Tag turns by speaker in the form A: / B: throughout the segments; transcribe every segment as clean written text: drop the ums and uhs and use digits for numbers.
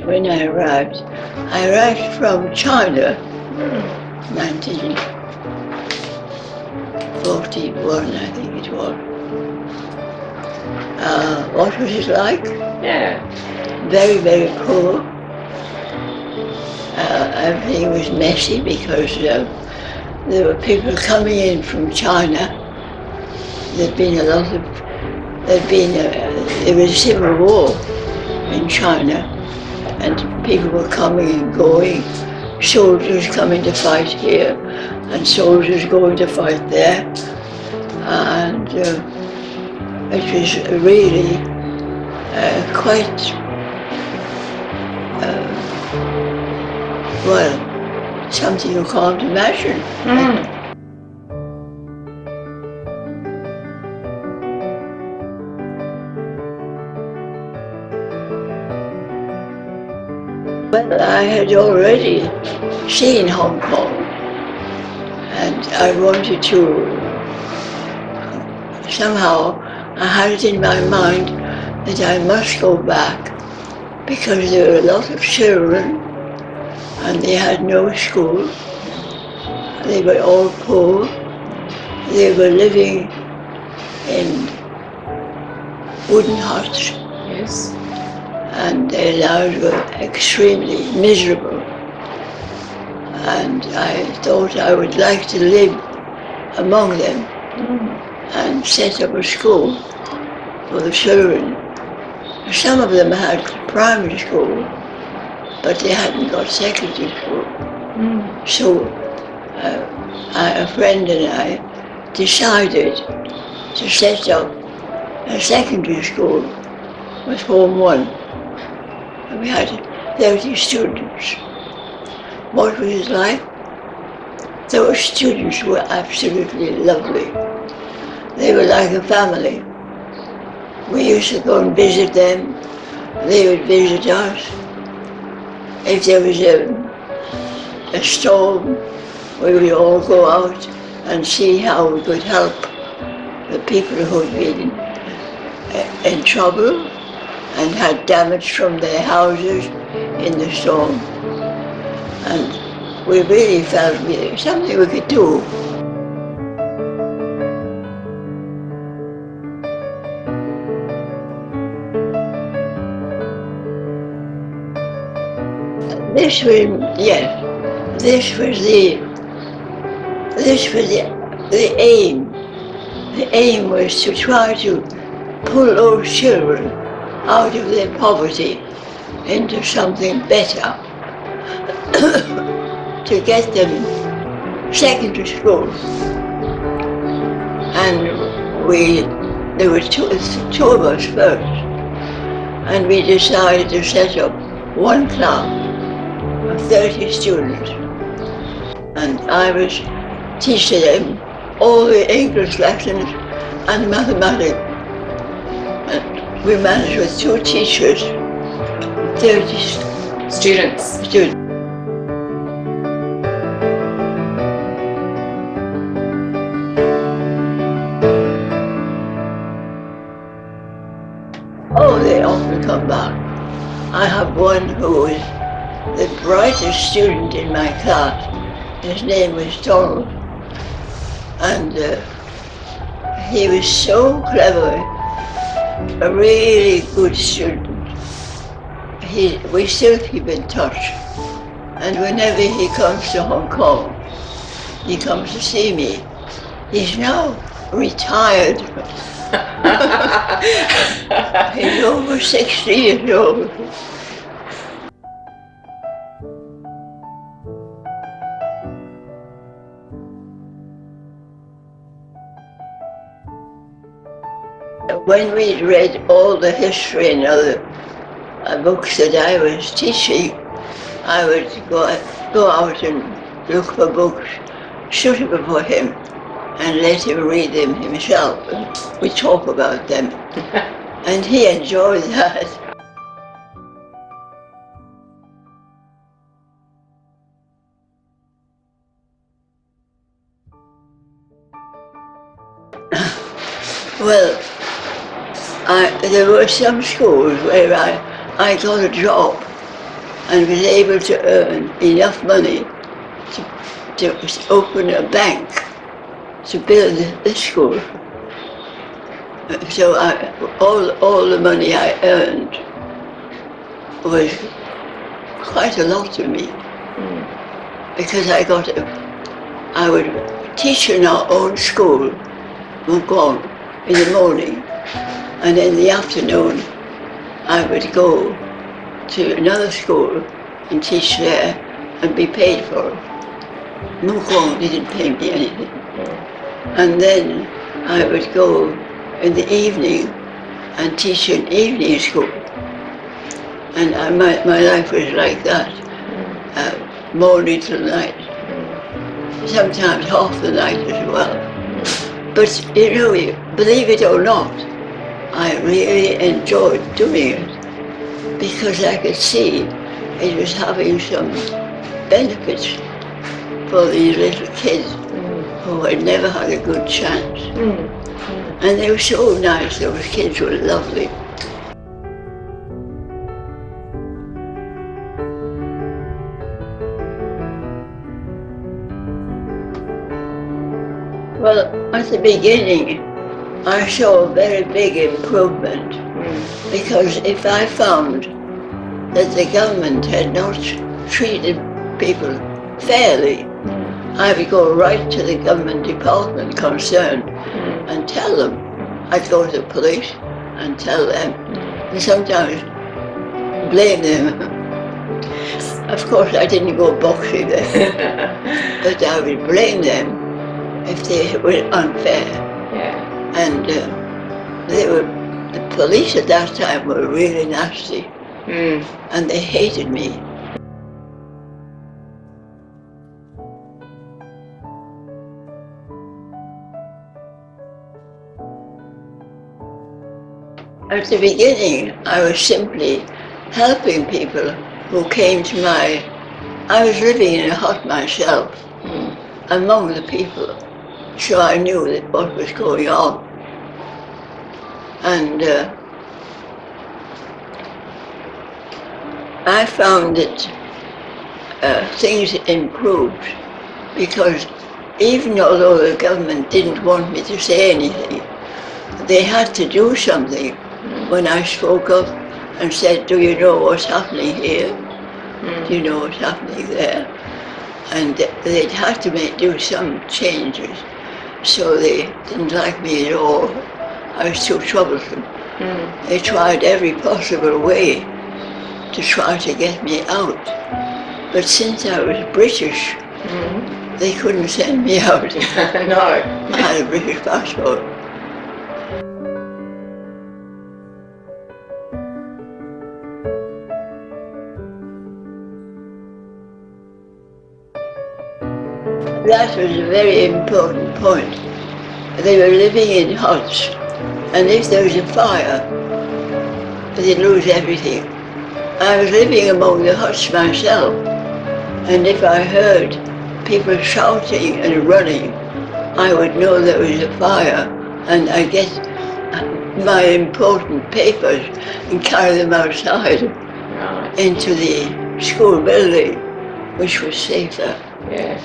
A: when I arrived from China, 1941, I think it was. What was it like?
B: Yeah.
A: Very, very poor. Everything was messy because there were people coming in from China. There was a civil war in China, and people were coming and going, soldiers coming to fight here, and soldiers going to fight there, and it was really quite, well, something you can't imagine. Well, I had already seen Hong Kong, and I wanted to, somehow, I had it in my mind that I must go back because there were a lot of children and they had no school. They were all poor. They were living in wooden huts.
B: Yes.
A: And their lives were extremely miserable. And I thought I would like to live among them and set up a school for the children. Some of them had primary school, but they hadn't got secondary school. So a friend and I decided to set up a secondary school with Form 1. And we had 30 students. What was it like? Those students were absolutely lovely. They were like a family. We used to go and visit them. They would visit us. If there was a storm, we would all go out and see how we could help the people who had been in trouble and had damage from their houses in the storm. And we really felt something we could do. This was the aim. The aim was to try to pull those children out of their poverty into something better, to get them secondary school. And there were two of us first, and we decided to set up one class of 30 students. And I was teaching them all the English lessons and mathematics. And we managed with 2 teachers, 30
B: students.
A: Oh, they often come back. I have one who is the brightest student in my class. His name was Donald. And he was so clever, a really good student. We still keep in touch. And whenever he comes to Hong Kong, he comes to see me. He's now retired. He's over 60 years old. When we'd read all the history and other books that I was teaching, I would go out and look for books suitable for him and let him read them himself. We talk about them. And he enjoyed that. Well, there were some schools where I got a job and was able to earn enough money to open a bank to build the school. So all the money I earned was quite a lot to me, because I would teach in our own school,慕光, in the morning, and in the afternoon I would go to another school and teach there and be paid for it.慕光didn't pay me anything. And then I would go in the evening and teach in evening school. And my life was like that, morning till night. Sometimes half the night as well. But you know, believe it or not, I really enjoyed doing it, because I could see it was having some benefits for these little kids who had never had a good chance. And they were so nice, those kids were lovely. Well, at the beginning, I saw a very big improvement, because if I found that the government had not treated people fairly, I would go right to the government department concerned and tell them. I'd go to the police and tell them, and sometimes blame them. Of course, I didn't go boxing them, but I would blame them if they were unfair.
B: Yeah.
A: And the police at that time were really nasty, and they hated me. At the beginning, I was simply helping people who came to I was living in a hut myself, among the people, so I knew that what was going on. And I found that things improved, because even although the government didn't want me to say anything, they had to do something. When I spoke up and said, do you know what's happening here? Do you know what's happening there? And they'd have to do some changes. So they didn't like me at all. I was too troublesome. They tried every possible way to try to get me out. But since I was British, they couldn't send me out.
B: No.
A: I had a British passport. That was a very important point. They were living in huts, and if there was a fire, they'd lose everything. I was living among the huts myself, and if I heard people shouting and running, I would know there was a fire, and I'd get my important papers and carry them outside into the school building, which was safer.
B: Yeah.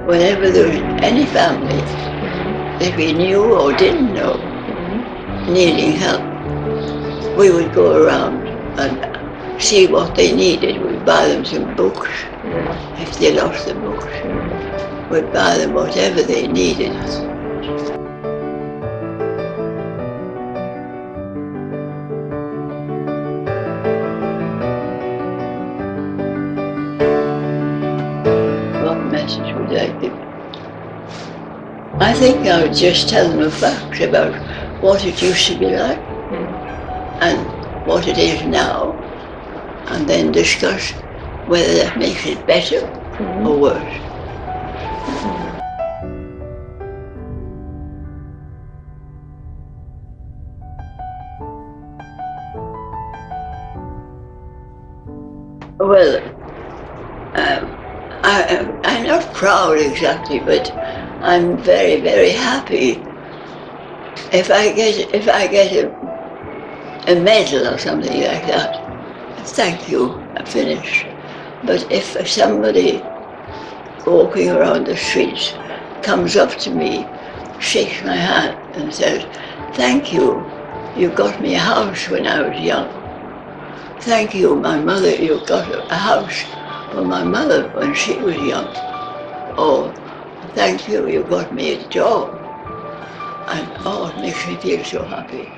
A: Whenever there was any family that we knew or didn't know needing help, we would go around and see what they needed. We'd buy them some books. If they lost the books, we'd buy them whatever they needed. What message would I give? I think I would just tell them a fact about what it used to be like and what it is now, and then discuss whether that makes it better or worse. Well, I'm not proud exactly, but I'm very, very happy. If I get a medal or something like that, thank you, I'm finished. But if somebody walking around the streets comes up to me, shakes my hand and says, thank you, you got me a house when I was young. Thank you, my mother, you got a house for my mother when she was young. Or thank you, you got me a job. And oh, it makes me feel so happy.